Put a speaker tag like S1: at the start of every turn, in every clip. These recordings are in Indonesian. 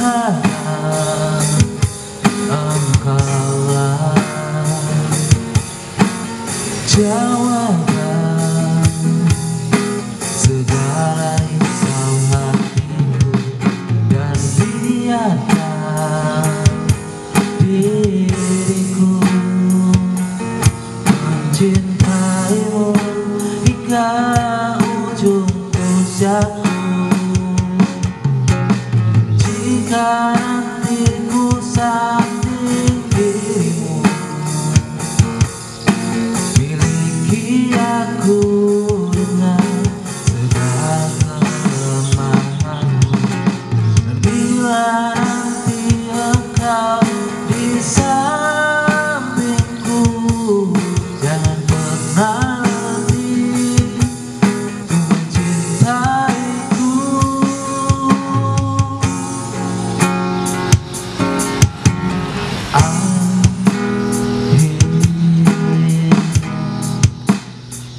S1: sekarang engkaulah jawaban segala risau hatiku, dan biarkan diriku mencintaimu hingga ujung usiaku. Jika nanti ku sakit dirimu, miliki aku dengan segala kelemahanmu. Dan bila nanti engkau di sampingku, jangan pernah letih untuk mencintaiku.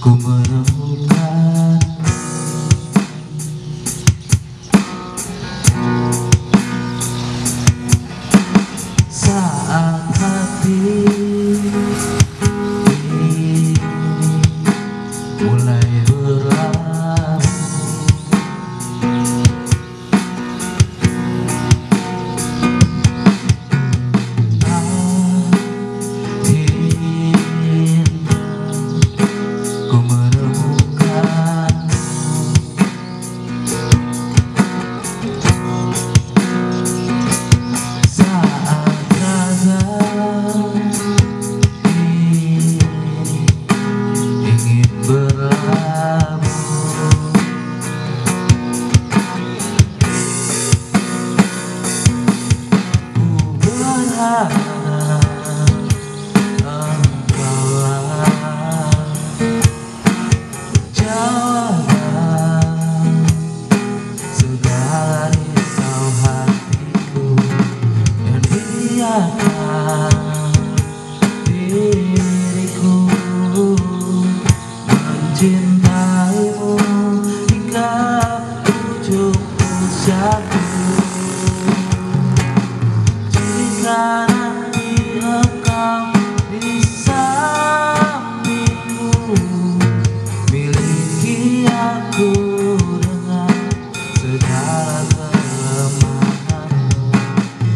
S1: Ku menemukan saat hati ini mulai berlabuh. Ku menemukan saat raga ini ingin berlabuh. Ku berharap jawaban segala risau hatiku, dan biarkan diriku mencintaimu hingga ujung usiaku. Jika nanti engkau di sampingku, miliki aku dengan segala kelemahanmu.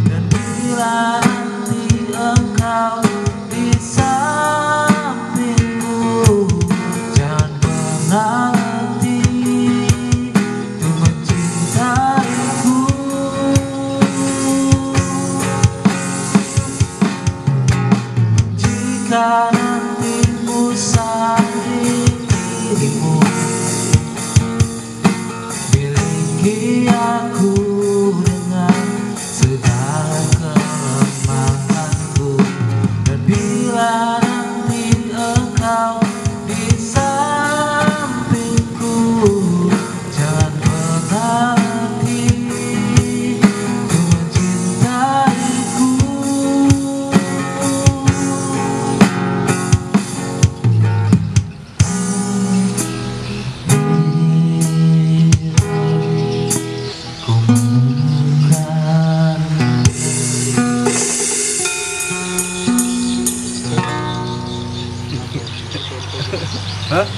S1: Dan bila nanti engkau di sampingku, jangan pernah letih untuk mencintaiku. Jika nanti ku sakit dirimu, miliki aku dengan segala kelemahanku. Dan bila nanti engkau di sampingku, jangan pernah letih untuk mencintaiku.
S2: Hah?